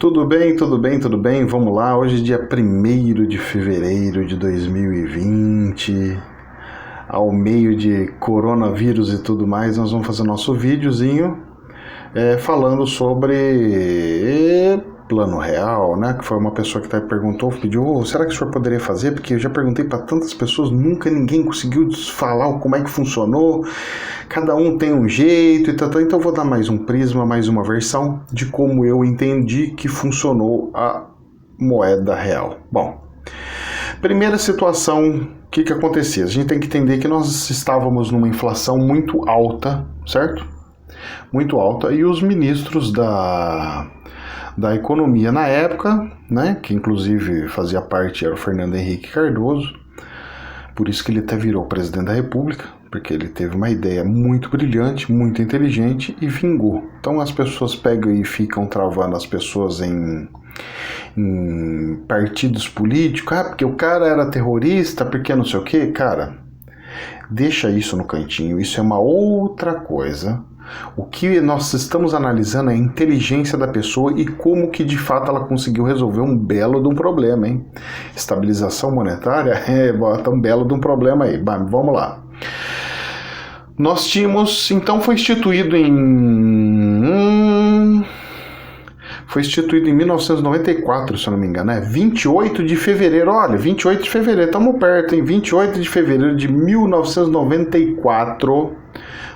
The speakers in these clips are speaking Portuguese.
Tudo bem, tudo bem, tudo bem? Vamos lá, hoje é dia 1º de fevereiro de 2020, ao meio de coronavírus e tudo mais, nós vamos fazer nosso videozinho falando sobre plano real, né? Que foi uma pessoa que perguntou, pediu, será que o senhor poderia fazer? Porque eu já perguntei para tantas pessoas, nunca ninguém conseguiu falar como é que funcionou, cada um tem um jeito e tal, então eu vou dar mais um prisma, mais uma versão de como eu entendi que funcionou a moeda real. Bom, primeira situação, o que acontecia? A gente tem que entender que nós estávamos numa inflação muito alta, certo? Muito alta, e os ministros da economia na época, né, que inclusive fazia parte, era o Fernando Henrique Cardoso, por isso que ele até virou presidente da República, porque ele teve uma ideia muito brilhante, muito inteligente e vingou. Então as pessoas pegam e ficam travando as pessoas em partidos políticos, porque o cara era terrorista, porque não sei o que, cara, deixa isso no cantinho, isso é uma outra coisa. O que nós estamos analisando é a inteligência da pessoa e como que de fato ela conseguiu resolver um belo de um problema, hein? Estabilização monetária bota um belo de um problema aí. Vamos lá. Nós tínhamos, então foi instituído em 1994, se eu não me engano, 28 de fevereiro, olha, 28 de fevereiro, estamos perto, hein? 28 de fevereiro de 1994.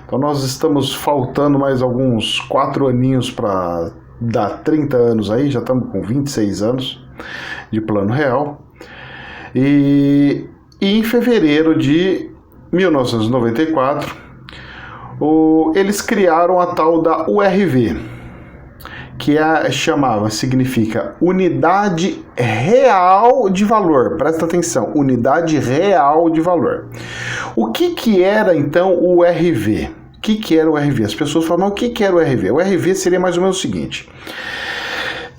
Então nós estamos faltando mais alguns 4 aninhos para dar 30 anos aí, já estamos com 26 anos de plano real. E em fevereiro de 1994, eles criaram a tal da URV, que significa Unidade Real de Valor. Presta atenção, Unidade Real de Valor. O que era então o URV? O que era o URV? As pessoas falam, mas o que era o URV? O URV seria mais ou menos o seguinte.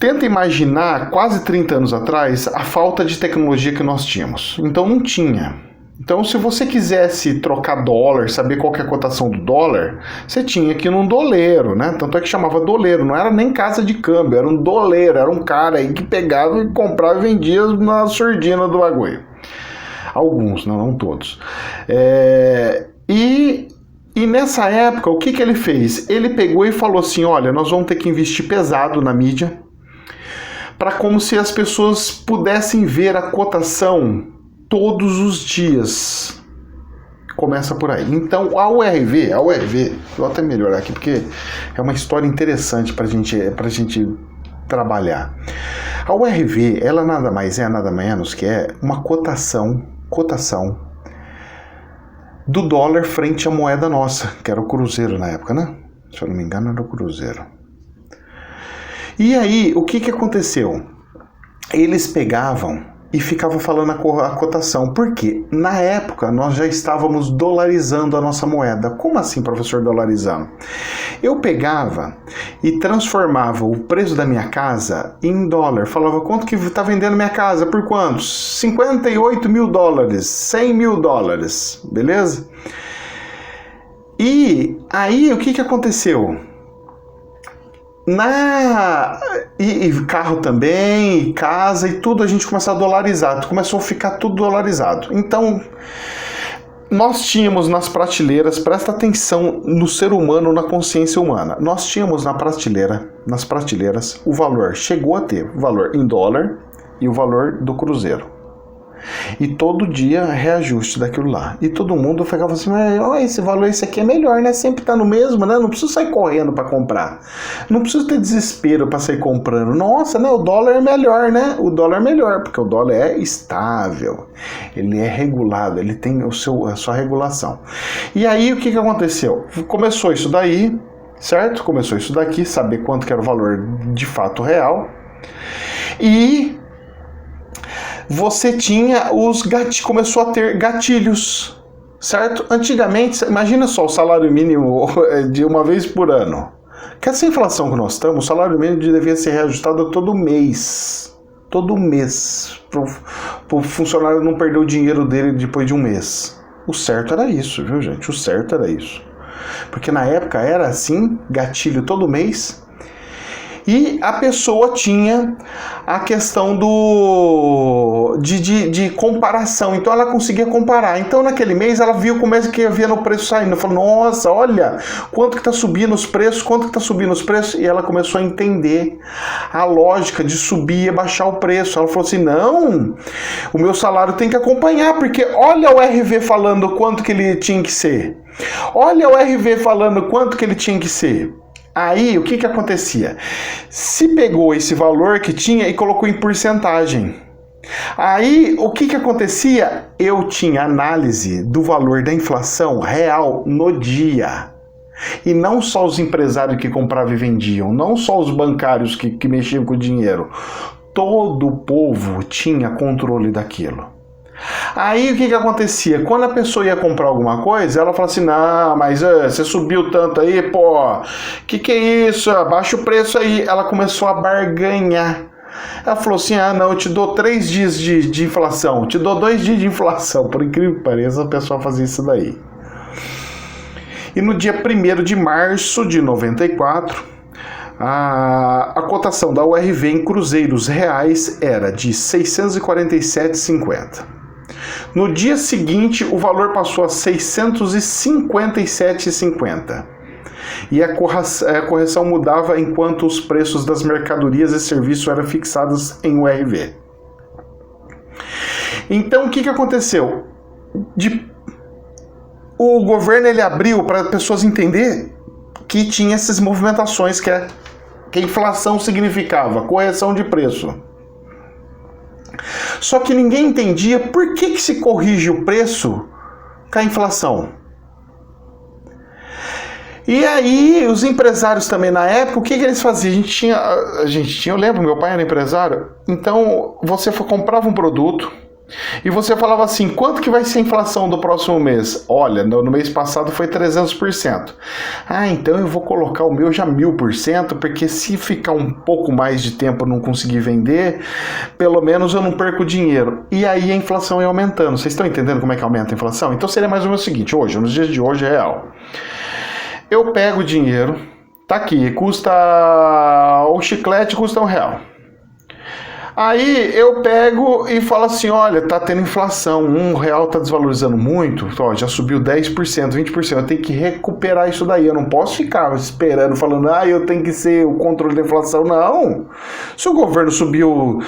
Tenta imaginar, quase 30 anos atrás, a falta de tecnologia que nós tínhamos. Então não tinha. Então, se você quisesse trocar dólar, saber qual que é a cotação do dólar, você tinha que ir num doleiro, né? Tanto é que chamava doleiro, não era nem casa de câmbio, era um doleiro, era um cara aí que pegava e comprava e vendia na surdina do bagulho. Alguns, não todos. E nessa época, o que ele fez? Ele pegou e falou assim, olha, nós vamos ter que investir pesado na mídia, para como se as pessoas pudessem ver a cotação todos os dias. Começa por aí. Então, a URV, vou até melhorar aqui, porque é uma história interessante pra gente trabalhar. A URV, ela nada mais é, nada menos que é uma cotação do dólar frente à moeda nossa, que era o cruzeiro na época, né? Se eu não me engano, era o cruzeiro. E aí, o que aconteceu? Eles pegavam e ficava falando a cotação. Por quê? Na época, nós já estávamos dolarizando a nossa moeda. Como assim, professor, dolarizando? Eu pegava e transformava o preço da minha casa em dólar. Falava, quanto que está vendendo minha casa? Por quantos? 58 mil dólares, 100 mil dólares, beleza? E aí, o que aconteceu? E carro também, e casa e tudo, a gente começou a dolarizar, começou a ficar tudo dolarizado. Então, nós tínhamos nas prateleiras, presta atenção no ser humano, na consciência humana, nós tínhamos nas prateleiras, o valor, chegou a ter o valor em dólar e o valor do cruzeiro. E todo dia reajuste daquilo lá. E todo mundo ficava assim, mas esse valor, esse aqui é melhor, né? Sempre tá no mesmo, né? Não preciso sair correndo para comprar. Não preciso ter desespero para sair comprando. Nossa, né? O dólar é melhor, né? O dólar é melhor, porque o dólar é estável. Ele é regulado, ele tem a sua regulação. E aí, o que aconteceu? Começou isso daí, certo? Começou isso daqui, saber quanto que era o valor de fato real. E você tinha começou a ter gatilhos, certo? Antigamente, imagina só o salário mínimo de uma vez por ano. Com essa inflação que nós estamos, o salário mínimo devia ser reajustado todo mês. Todo mês. Para o funcionário não perder o dinheiro dele depois de um mês. O certo era isso, viu, gente? O certo era isso. Porque na época era assim, gatilho todo mês. E a pessoa tinha a questão de comparação, então ela conseguia comparar. Então naquele mês ela viu como é que havia no preço saindo, falou, nossa, olha quanto que está subindo os preços, e ela começou a entender a lógica de subir e baixar o preço. Ela falou assim, não, o meu salário tem que acompanhar, porque olha o RV falando quanto que ele tinha que ser, olha o RV falando quanto que ele tinha que ser. Aí, o que acontecia? Se pegou esse valor que tinha e colocou em porcentagem. Aí, o que acontecia? Eu tinha análise do valor da inflação real no dia. E não só os empresários que compravam e vendiam, não só os bancários que mexiam com o dinheiro. Todo o povo tinha controle daquilo. Aí o que acontecia? Quando a pessoa ia comprar alguma coisa, ela falava assim, não, mas você subiu tanto aí, pô, que é isso? Abaixa o preço aí. Ela começou a barganhar. Ela falou assim, não, eu te dou 3 dias de inflação, te dou 2 dias de inflação. Por incrível que pareça, a pessoa fazia isso daí. E no dia 1º de março de 94, a cotação da URV em cruzeiros reais era de 647,50. No dia seguinte, o valor passou a 657,50. E a correção mudava enquanto os preços das mercadorias e serviços eram fixados em URV. Então, o que aconteceu? O governo ele abriu para as pessoas entenderem que tinha essas movimentações que a inflação significava, correção de preço. Só que ninguém entendia por que se corrige o preço com a inflação. E aí, os empresários também na época, o que eles faziam? A gente tinha, eu lembro, meu pai era empresário, então você comprava um produto e você falava assim, quanto que vai ser a inflação do próximo mês? Olha, no mês passado foi 300%. Então eu vou colocar o meu já 1000%, porque se ficar um pouco mais de tempo eu não conseguir vender, pelo menos eu não perco dinheiro. E aí a inflação ia aumentando. Vocês estão entendendo como é que aumenta a inflação? Então seria mais ou menos o seguinte, hoje, nos dias de hoje é real. Eu pego o dinheiro, tá aqui, o chiclete custa R$1. Aí eu pego e falo assim, olha, tá tendo inflação, R$1 tá desvalorizando muito, já subiu 10%, 20%, eu tenho que recuperar isso daí, eu não posso ficar esperando, falando, eu tenho que ser o controle da inflação, não. Se o governo subiu,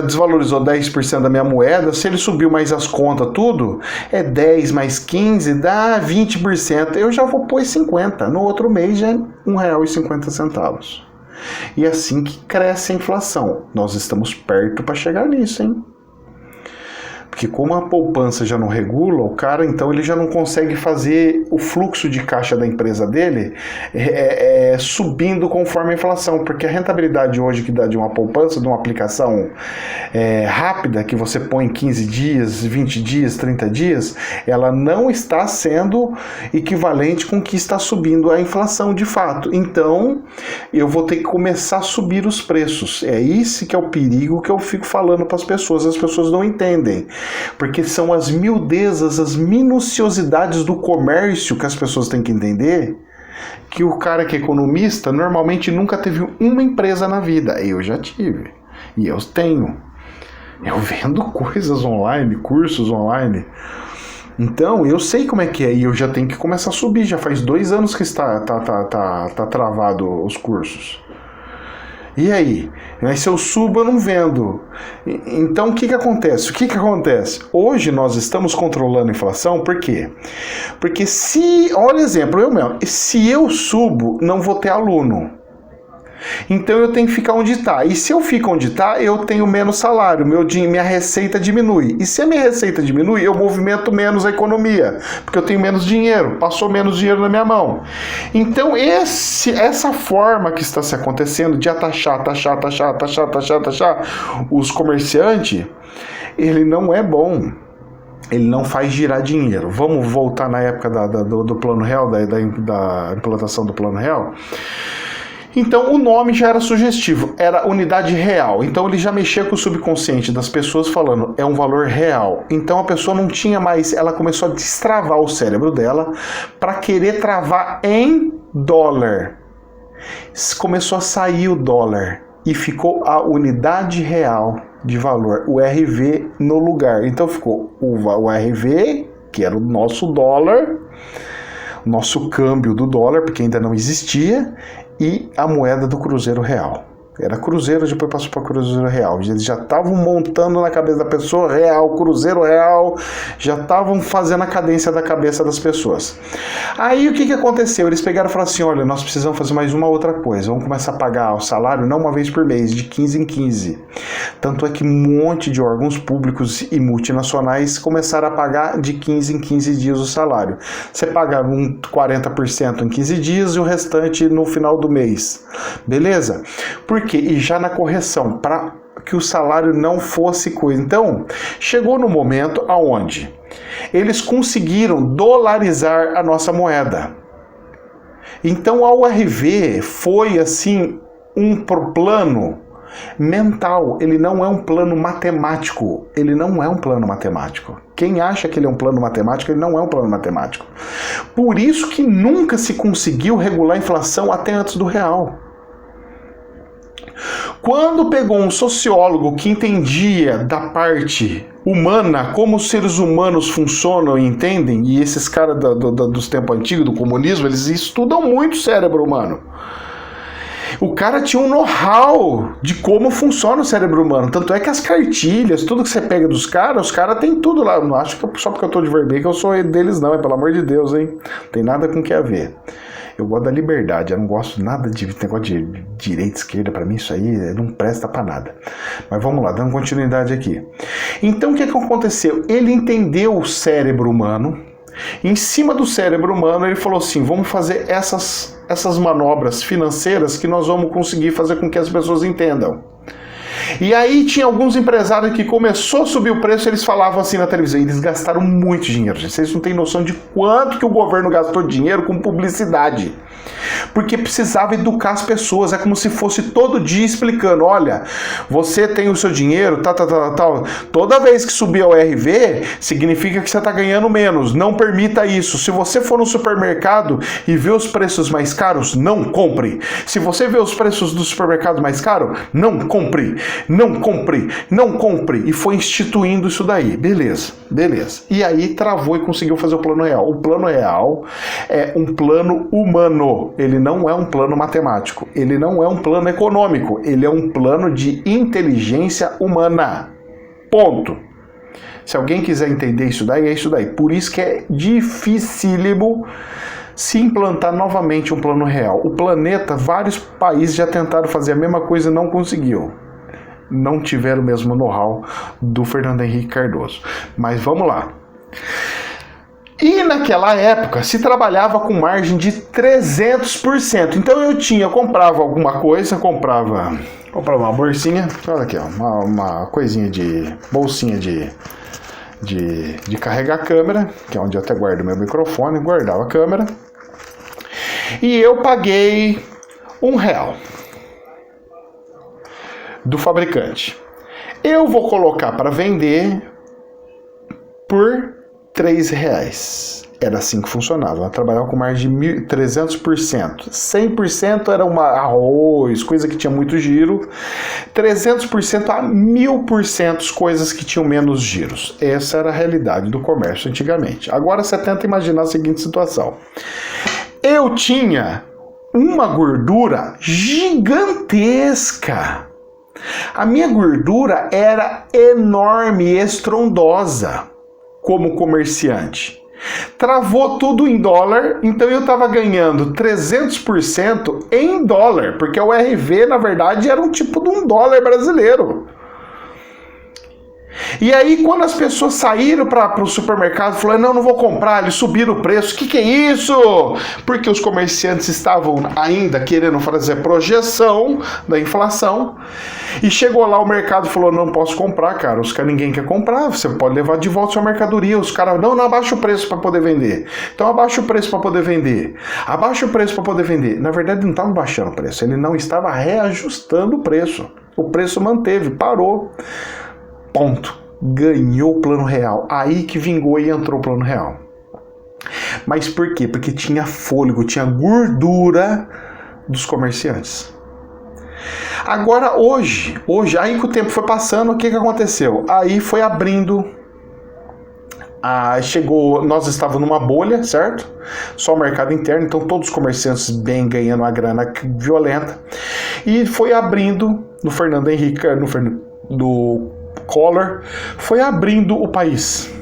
desvalorizou 10% da minha moeda, se ele subiu mais as contas, tudo, 10 mais 15, dá 20%, eu já vou pôr 50%, no outro mês já é R$1,50. E é assim que cresce a inflação. Nós estamos perto para chegar nisso, hein? Porque como a poupança já não regula, o cara, então, ele já não consegue fazer o fluxo de caixa da empresa dele subindo conforme a inflação. Porque a rentabilidade hoje que dá de uma poupança, de uma aplicação rápida, que você põe 15 dias, 20 dias, 30 dias, ela não está sendo equivalente com o que está subindo a inflação de fato. Então, eu vou ter que começar a subir os preços. É esse que é o perigo que eu fico falando para as pessoas não entendem. Porque são as miudezas, as minuciosidades do comércio que as pessoas têm que entender, que o cara que é economista normalmente nunca teve uma empresa na vida. Eu já tive. E eu tenho. Eu vendo coisas online, cursos online. Então, eu sei como é que é. E eu já tenho que começar a subir. Já faz 2 anos que está travado os cursos. E aí? Mas se eu subo, eu não vendo. Então, o que acontece? Hoje nós estamos controlando a inflação, por quê? Porque olha o exemplo, eu mesmo, se eu subo, não vou ter aluno. Então eu tenho que ficar onde está. E se eu fico onde está, eu tenho menos salário, minha receita diminui. E se a minha receita diminui, eu movimento menos a economia, porque eu tenho menos dinheiro, passou menos dinheiro na minha mão. Então essa forma que está se acontecendo de taxar os comerciantes, ele não é bom. Ele não faz girar dinheiro. Vamos voltar na época do Plano Real, da implantação do Plano Real? Então o nome já era sugestivo, era unidade real. Então ele já mexia com o subconsciente das pessoas falando, é um valor real. Então a pessoa não tinha mais, ela começou a destravar o cérebro dela para querer travar em dólar. começou a sair o dólar e ficou a unidade real de valor, o RV, no lugar. Então ficou o RV, que era o nosso dólar, nosso câmbio do dólar, porque ainda não existia, e a moeda do Cruzeiro Real. Era Cruzeiro, depois passou para Cruzeiro Real. Eles já estavam montando na cabeça da pessoa real, Cruzeiro Real, já estavam fazendo a cadência da cabeça das pessoas. Aí o que aconteceu? Eles pegaram e falaram assim, olha, nós precisamos fazer mais uma outra coisa, vamos começar a pagar o salário não uma vez por mês, de 15 em 15. Tanto é que um monte de órgãos públicos e multinacionais começaram a pagar de 15 em 15 dias o salário. Você paga 40% em 15 dias e o restante no final do mês. Beleza? Por quê? E já na correção, para que o salário não fosse coisa. Então, chegou no momento aonde eles conseguiram dolarizar a nossa moeda. Então, a URV foi, assim, um plano mental. Ele não é um plano matemático. Ele não é um plano matemático. Quem acha que ele é um plano matemático, ele não é um plano matemático. Por isso que nunca se conseguiu regular a inflação até antes do real. Quando pegou um sociólogo que entendia da parte humana, como os seres humanos funcionam e entendem, e esses caras dos tempos antigos, do comunismo, eles estudam muito o cérebro humano. O cara tinha um know-how de como funciona o cérebro humano. Tanto é que as cartilhas, tudo que você pega dos caras, os caras têm tudo lá. Não acho que só porque eu tô de vermelho que eu sou deles não, pelo amor de Deus, hein? Tem nada com o que a ver. Eu gosto da liberdade, eu não gosto nada de negócio de direita, esquerda, pra mim isso aí não presta pra nada. Mas vamos lá, dando continuidade aqui. Então o que aconteceu? Ele entendeu o cérebro humano, em cima do cérebro humano ele falou assim, vamos fazer essas manobras financeiras que nós vamos conseguir fazer com que as pessoas entendam. E aí tinha alguns empresários que começou a subir o preço, eles falavam assim na televisão, eles gastaram muito dinheiro, gente. Vocês não têm noção de quanto que o governo gastou dinheiro com publicidade. Porque precisava educar as pessoas, é como se fosse todo dia explicando, olha, você tem o seu dinheiro, tal. Toda vez que subir o RV, significa que você está ganhando menos, não permita isso. Se você for no supermercado e ver os preços mais caros, não compre. Se você vê os preços do supermercado mais caros, não compre. Não compre, não compre. E foi instituindo isso daí. Beleza. E aí travou e conseguiu fazer o plano real. O plano real é um plano humano. Ele não é um plano matemático. Ele não é um plano econômico. Ele é um plano de inteligência humana. Ponto. Se alguém quiser entender isso daí, é isso daí. Por isso que é dificílimo se implantar novamente um plano real. O planeta, vários países já tentaram fazer a mesma coisa e não conseguiu. Não tiveram o mesmo know-how do Fernando Henrique Cardoso. Mas vamos lá. E naquela época se trabalhava com margem de 300%. Então eu comprava alguma coisa, comprava uma bolsinha, olha aqui, ó, uma coisinha de bolsinha de carregar a câmera, que é onde eu até guardo meu microfone, guardava a câmera. E eu paguei R$1 do fabricante. Eu vou colocar para vender por R$3. Era assim que funcionava. Eu trabalhava com margem de 300%. 100% era arroz, coisa que tinha muito giro. 300% a 1000% coisas que tinham menos giros. Essa era a realidade do comércio antigamente. Agora você tenta imaginar a seguinte situação. Eu tinha uma gordura gigantesca. A minha gordura era enorme e estrondosa como comerciante. Travou tudo em dólar, então eu estava ganhando 300% em dólar, porque o RV, na verdade, era um tipo de um dólar brasileiro. E aí, quando as pessoas saíram para o supermercado, falaram, não vou comprar, eles subiram o preço. O que é isso? Porque os comerciantes estavam ainda querendo fazer projeção da inflação. E chegou lá o mercado e falou, não posso comprar, cara. Ninguém quer comprar, você pode levar de volta sua mercadoria. Os caras, não abaixa o preço para poder vender. Então abaixa o preço para poder vender. Abaixa o preço para poder vender. Na verdade, não estava baixando o preço, ele não estava reajustando o preço. O preço manteve, parou. Ponto. Ganhou o plano real. Aí que vingou e entrou o plano real. Mas por quê? Porque tinha fôlego, tinha gordura dos comerciantes. Agora, hoje, aí que o tempo foi passando, o que aconteceu? Aí foi abrindo, nós estávamos numa bolha, certo? Só o mercado interno, então todos os comerciantes bem ganhando uma grana violenta. E foi abrindo, no Fernando Henrique, do Collor, foi abrindo o país.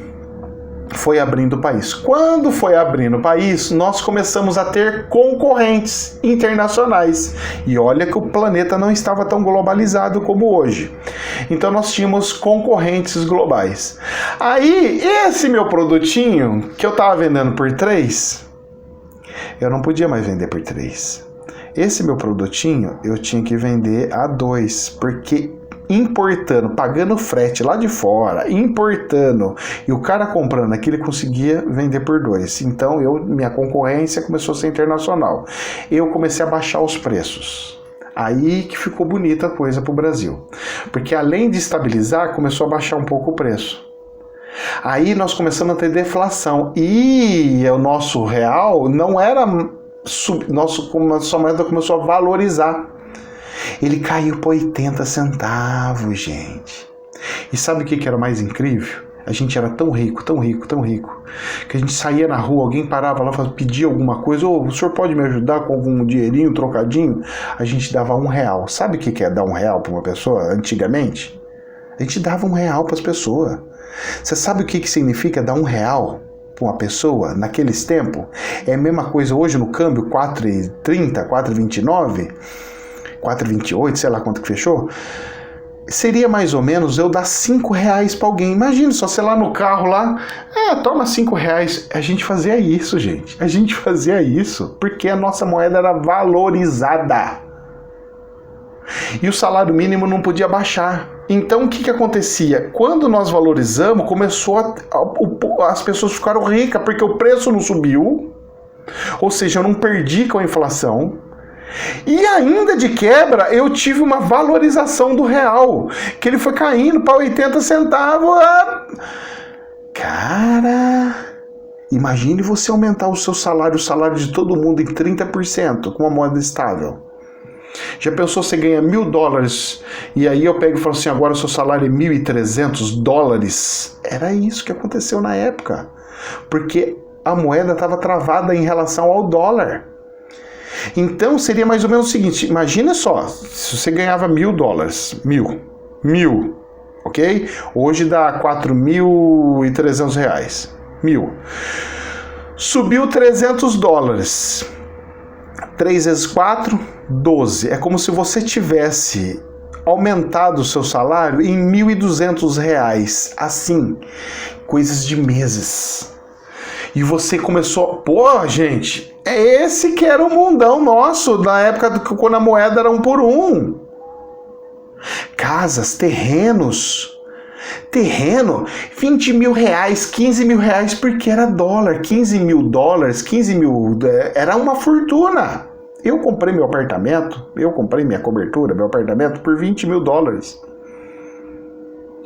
Quando foi abrindo o país, nós começamos a ter concorrentes internacionais. E olha que o planeta não estava tão globalizado como hoje. Então nós tínhamos concorrentes globais. Aí, esse meu produtinho, que eu estava vendendo por 3, eu não podia mais vender por 3. Esse meu produtinho, eu tinha que vender a 2, porque importando, pagando frete lá de fora, importando, e o cara comprando aqui, ele conseguia vender por 2. Então minha concorrência começou a ser internacional. Eu comecei a baixar os preços. Aí que ficou bonita a coisa pro Brasil. Porque além de estabilizar, começou a baixar um pouco o preço. Aí nós começamos a ter deflação. E o nosso real não era... Nossa moeda começou a valorizar. Ele caiu para 80 centavos, gente. E sabe o que era mais incrível? A gente era tão rico, que a gente saía na rua, alguém parava lá, pedia alguma coisa, o senhor pode me ajudar com algum dinheirinho, trocadinho? A gente dava R$1. Sabe o que é dar R$1 para uma pessoa antigamente? A gente dava R$1 para as pessoas. Você sabe o que significa dar R$1 para uma pessoa naqueles tempos? É a mesma coisa hoje no câmbio, 4,30, 4,29... 4,28, sei lá quanto que fechou, seria mais ou menos eu dar R$5 para alguém. Imagina só, você lá no carro lá, toma R$5. A gente fazia isso, gente. A gente fazia isso porque a nossa moeda era valorizada. E o salário mínimo não podia baixar. Então o que acontecia? Quando nós valorizamos, as pessoas ficaram ricas porque o preço não subiu, ou seja, eu não perdi com a inflação. E ainda de quebra, eu tive uma valorização do real, que ele foi caindo para 80 centavos. Cara, imagine você aumentar o seu salário, o salário de todo mundo em 30% com uma moeda estável. Já pensou, você ganha $1.000 e aí eu pego e falo assim, agora o seu salário é $1.300? Era isso que aconteceu na época, porque a moeda estava travada em relação ao dólar. Então seria mais ou menos o seguinte, imagina só, se você ganhava $1.000, mil, ok? Hoje dá R$4.300, 1.000. Subiu $300, 3 vezes 4, 12. É como se você tivesse aumentado o seu salário em R$1.200, assim, coisas de meses. E você começou, gente, é esse que era o mundão nosso, na época quando a moeda era 1 por 1. Casas, terreno, R$20 mil, R$15 mil, porque era dólar, $15 mil, 15 mil, era uma fortuna. Eu comprei meu apartamento, minha cobertura, meu apartamento por $20 mil.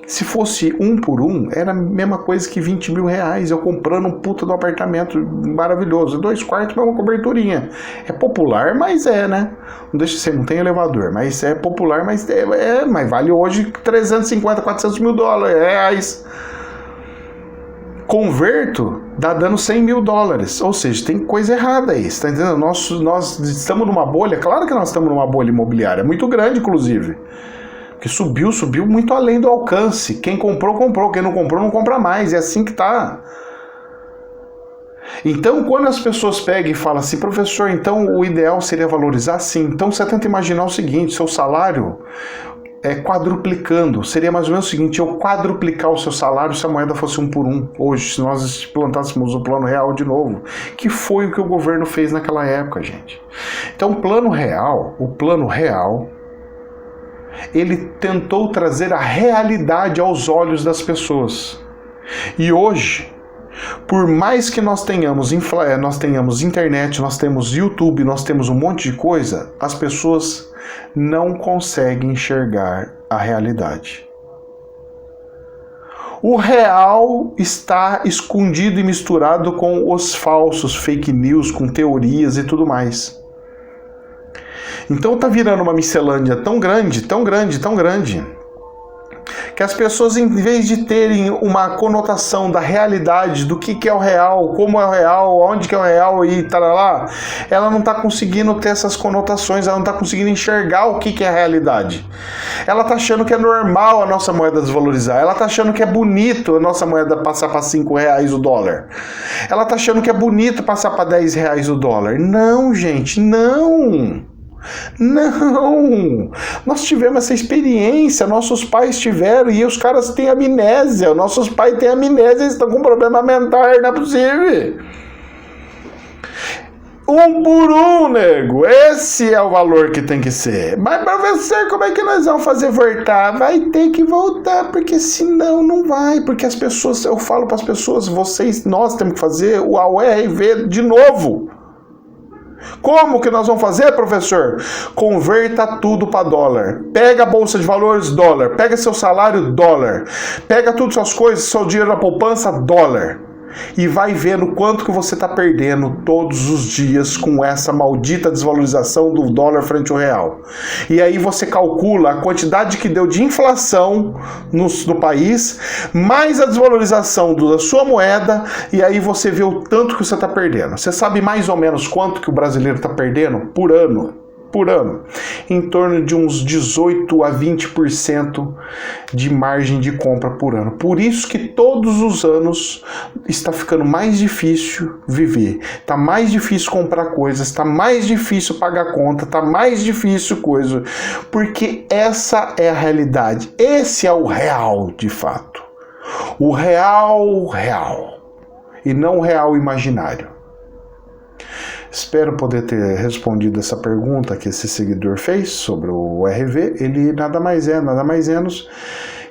Se fosse 1 por 1, era a mesma coisa que R$20 mil, eu comprando um puta do apartamento maravilhoso, 2 quartos para uma coberturinha. É popular, mas né? Não deixa de ser, não tem elevador, mas é popular, mas mas vale hoje 350, 400 mil reais. Converto, dá dando $100 mil, ou seja, tem coisa errada aí, você tá entendendo? Nós estamos numa bolha, claro que nós estamos numa bolha imobiliária, muito grande inclusive. Que subiu muito além do alcance. Quem comprou, quem não comprou, não compra mais. É assim que tá. Então, quando as pessoas pegam e falam assim, professor, então o ideal seria valorizar? Sim. Então você tenta imaginar o seguinte, seu salário quadruplicando. Seria mais ou menos o seguinte, eu quadruplicar o seu salário se a moeda fosse 1 por 1. Hoje, se nós implantássemos o plano real de novo. Que foi o que o governo fez naquela época, gente. Então, o plano real, ele tentou trazer a realidade aos olhos das pessoas. E hoje, por mais que nós tenhamos internet, nós temos YouTube, nós temos um monte de coisa, as pessoas não conseguem enxergar a realidade. O real está escondido e misturado com os falsos, fake news, com teorias e tudo mais. Então tá virando uma miscelânea tão grande, tão grande, tão grande, que as pessoas, em vez de terem uma conotação da realidade, do que é o real, como é o real, onde que é o real e tarará, ela não está conseguindo ter essas conotações, ela não está conseguindo enxergar o que é a realidade. Ela está achando que é normal a nossa moeda desvalorizar, ela está achando que é bonito a nossa moeda passar para R$5 o dólar, ela está achando que é bonito passar para R$10 o dólar. Não, gente, não! Não! Nós tivemos essa experiência, nossos pais tiveram, e os caras têm amnésia, nossos pais têm amnésia, eles estão com problema mental, não é possível. 1 por 1, nego, esse é o valor que tem que ser. Mas professor, como é que nós vamos fazer voltar? Vai ter que voltar, porque senão não vai, porque as pessoas, eu falo para as pessoas, nós temos que fazer o URV de novo. Como que nós vamos fazer, professor? Converta tudo para dólar. Pega a bolsa de valores, dólar. Pega seu salário, dólar. Pega todas as suas coisas, seu dinheiro na poupança, dólar. E vai vendo quanto que você está perdendo todos os dias com essa maldita desvalorização do dólar frente ao real. E aí você calcula a quantidade que deu de inflação no país, mais a desvalorização da sua moeda, e aí você vê o tanto que você está perdendo. Você sabe mais ou menos quanto que o brasileiro está perdendo por ano? Por ano, em torno de uns 18 a 20% de margem de compra por ano. Por isso que todos os anos está ficando mais difícil viver, está mais difícil comprar coisas, está mais difícil pagar conta, está mais difícil coisa, porque essa é a realidade, esse é o real de fato, o real, e não o real imaginário. Espero poder ter respondido essa pergunta que esse seguidor fez sobre o RV. Ele nada mais menos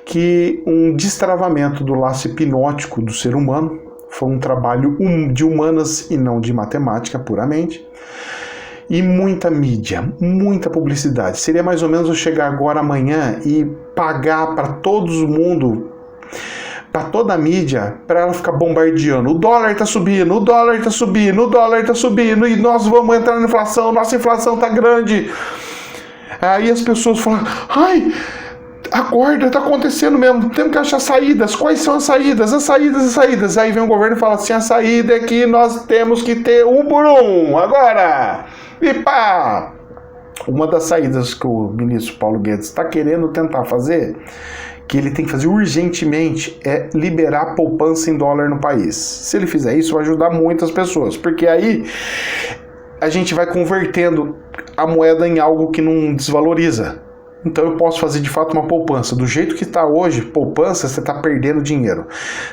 que um destravamento do laço hipnótico do ser humano. Foi um trabalho de humanas e não de matemática puramente. E muita mídia, muita publicidade. Seria mais ou menos eu chegar agora amanhã e pagar para todo mundo, para toda a mídia, para ela ficar bombardeando. O dólar tá subindo, o dólar tá subindo, o dólar tá subindo, e nós vamos entrar na inflação, nossa inflação tá grande. Aí as pessoas falam, ai, acorda, tá acontecendo mesmo, temos que achar saídas. Quais são as saídas? As saídas. Aí vem o governo e fala assim, a saída é que nós temos que ter 1 por 1, agora. E pá! Uma das saídas que o ministro Paulo Guedes está querendo tentar fazer, que ele tem que fazer urgentemente, é liberar poupança em dólar no país. Se ele fizer isso, vai ajudar muitas pessoas, porque aí a gente vai convertendo a moeda em algo que não desvaloriza. Então eu posso fazer de fato uma poupança. Do jeito que está hoje, poupança, você está perdendo dinheiro.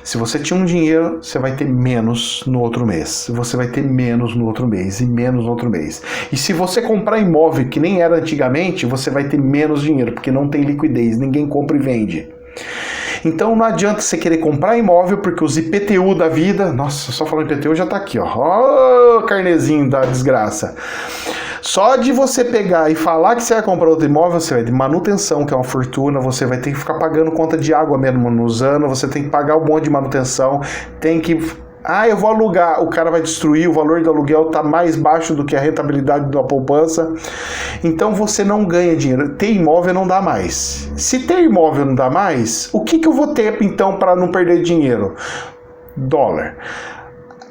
Se você tinha um dinheiro, você vai ter menos no outro mês. Você vai ter menos no outro mês e menos no outro mês. E se você comprar imóvel que nem era antigamente, você vai ter menos dinheiro, porque não tem liquidez, ninguém compra e vende. Então não adianta você querer comprar imóvel, porque os IPTU da vida... Nossa, só falando IPTU já está aqui, ó. Ó, carnezinho da desgraça. Só de você pegar e falar que você vai comprar outro imóvel, você vai ter manutenção, que é uma fortuna, você vai ter que ficar pagando conta de água mesmo nos anos, você tem que pagar um monte de manutenção, tem que... Ah, eu vou alugar, o cara vai destruir, o valor do aluguel está mais baixo do que a rentabilidade da poupança. Então você não ganha dinheiro. Ter imóvel não dá mais. Se ter imóvel não dá mais, o que eu vou ter então para não perder dinheiro? Dólar.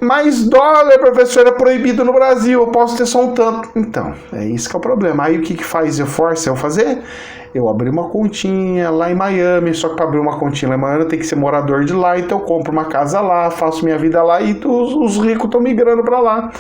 Mas dólar, professor, é proibido no Brasil, eu posso ter só um tanto. Então, é isso que é o problema. Aí o que faz eu forço eu fazer? Eu abri uma continha lá em Miami, só que para abrir uma continha lá em Miami eu tenho que ser morador de lá, então eu compro uma casa lá, faço minha vida lá e os ricos estão migrando para lá.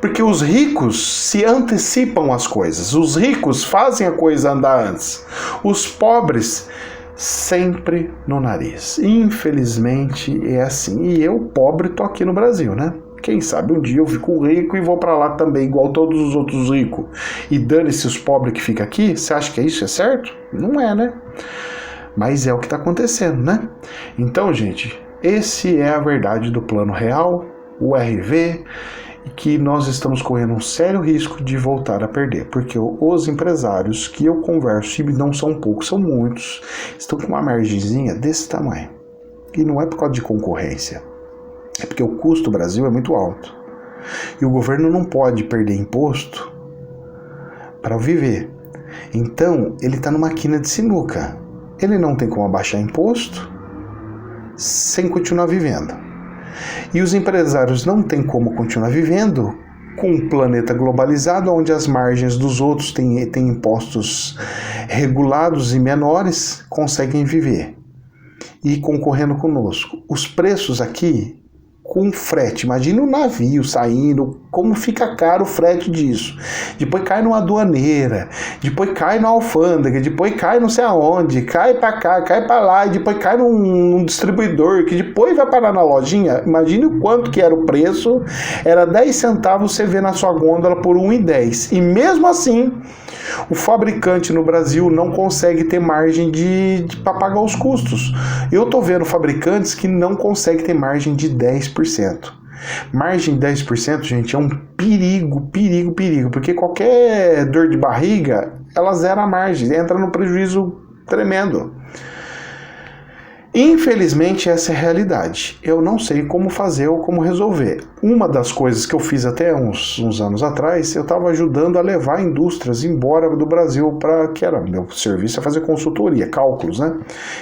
Porque os ricos se antecipam às coisas, os ricos fazem a coisa andar antes. Os pobres sempre no nariz. Infelizmente é assim. E eu, pobre, tô aqui no Brasil, né? Quem sabe um dia eu fico rico e vou pra lá também, igual todos os outros ricos. E dane-se os pobres que ficam aqui. Você acha que isso é certo? Não é, né? Mas é o que tá acontecendo, né? Então, gente, esse é a verdade do plano real, o RV, e que nós estamos correndo um sério risco de voltar a perder, porque os empresários que eu converso, e não são poucos, são muitos, estão com uma margenzinha desse tamanho. E não é por causa de concorrência, é porque o custo do Brasil é muito alto. E o governo não pode perder imposto para viver. Então, ele está numa quina de sinuca. Ele não tem como abaixar imposto sem continuar vivendo. E os empresários não têm como continuar vivendo com um planeta globalizado, onde as margens dos outros têm impostos regulados e menores, conseguem viver. E concorrendo conosco. Os preços aqui, com frete, imagina um navio saindo, como fica caro o frete disso. Depois cai numa aduaneira, depois cai na alfândega, depois cai não sei aonde, cai pra cá, cai pra lá, e depois cai num distribuidor, que depois vai parar na lojinha. Imagine o quanto que era o preço, era 10 centavos você vê na sua gôndola por 1,10. E mesmo assim, o fabricante no Brasil não consegue ter margem para pagar os custos. Eu tô vendo fabricantes que não conseguem ter margem de 10%. Margem de 10%, gente, é um perigo, porque qualquer dor de barriga, ela zera a margem, entra no prejuízo tremendo. Infelizmente, essa é a realidade. Eu não sei como fazer ou como resolver. Uma das coisas que eu fiz até uns anos atrás, eu estava ajudando a levar indústrias embora do Brasil, que era meu serviço, é fazer consultoria, cálculos, né?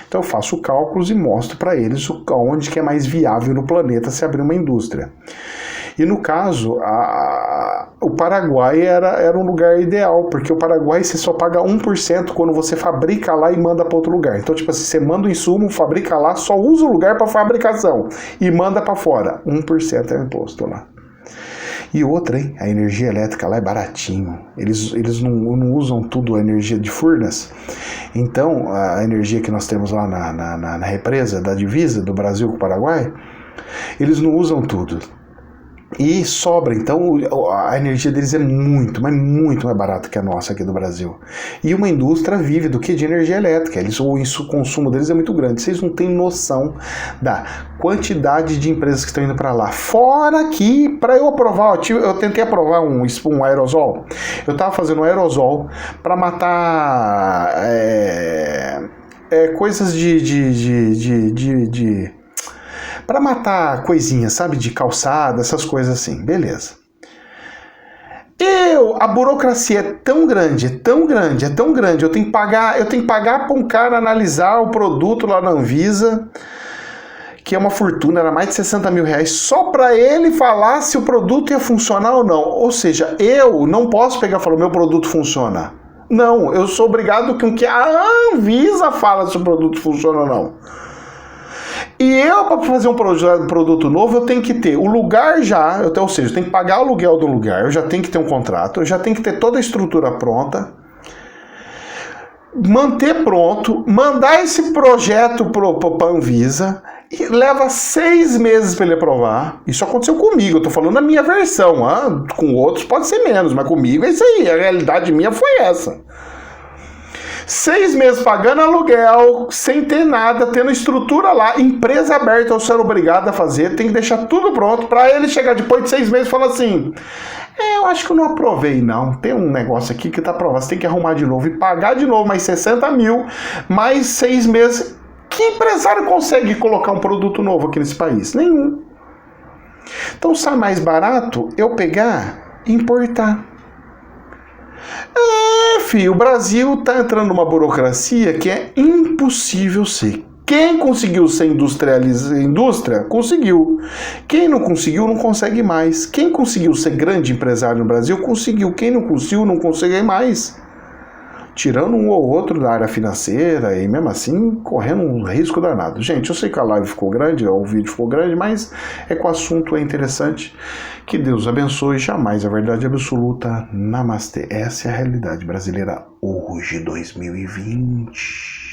Então eu faço cálculos e mostro para eles onde que é mais viável no planeta se abrir uma indústria. E no caso, o Paraguai era um lugar ideal, porque o Paraguai você só paga 1% quando você fabrica lá e manda para outro lugar. Então, tipo assim, você manda o insumo, fabrica lá, só usa o lugar para fabricação e manda para fora. 1% é o imposto lá. E outra, hein? A energia elétrica lá é baratinho. Eles não usam tudo a energia de Furnas. Então, a energia que nós temos lá na represa da divisa do Brasil com o Paraguai, eles não usam tudo. E sobra, então a energia deles é muito mais barata que a nossa aqui do Brasil. E uma indústria vive do que? De energia elétrica. O consumo deles é muito grande. Vocês não têm noção da quantidade de empresas que estão indo para lá. Fora que, para eu aprovar, eu tentei aprovar um aerosol. Eu estava fazendo um aerosol para matar coisas para matar coisinhas, sabe, de calçada, essas coisas assim, beleza. A burocracia é tão grande, eu tenho que pagar para um cara analisar o produto lá na Anvisa, que é uma fortuna, era mais de 60 mil reais, só para ele falar se o produto ia funcionar ou não. Ou seja, eu não posso pegar e falar, meu produto funciona. Não, eu sou obrigado com que a Anvisa fala se o produto funciona ou não. E eu, para fazer um produto novo, eu tenho que ter o lugar ou seja, eu tenho que pagar o aluguel do lugar, eu já tenho que ter um contrato, eu já tenho que ter toda a estrutura pronta, manter pronto, mandar esse projeto para a Anvisa, e leva 6 meses para ele aprovar. Isso aconteceu comigo, eu tô falando a minha versão, com outros pode ser menos, mas comigo é isso aí, a realidade minha foi essa. 6 meses pagando aluguel, sem ter nada, tendo estrutura lá, empresa aberta, eu ser obrigado a fazer, tem que deixar tudo pronto para ele chegar depois de 6 meses e falar assim, eu acho que eu não aprovei não, tem um negócio aqui que tá aprovado, você tem que arrumar de novo e pagar de novo mais 60 mil, mais 6 meses. Que empresário consegue colocar um produto novo aqui nesse país? Nenhum. Então sai mais barato eu pegar e importar. O Brasil tá entrando numa burocracia que é impossível ser. Quem conseguiu ser indústria, conseguiu. Quem não conseguiu, não consegue mais. Quem conseguiu ser grande empresário no Brasil, conseguiu. Quem não conseguiu, não consegue mais. Tirando um ou outro da área financeira e mesmo assim correndo um risco danado. Gente, eu sei que a live ficou grande, o vídeo ficou grande, mas é que o assunto é interessante. Que Deus abençoe, jamais a verdade absoluta. Namastê. Essa é a realidade brasileira hoje, 2020.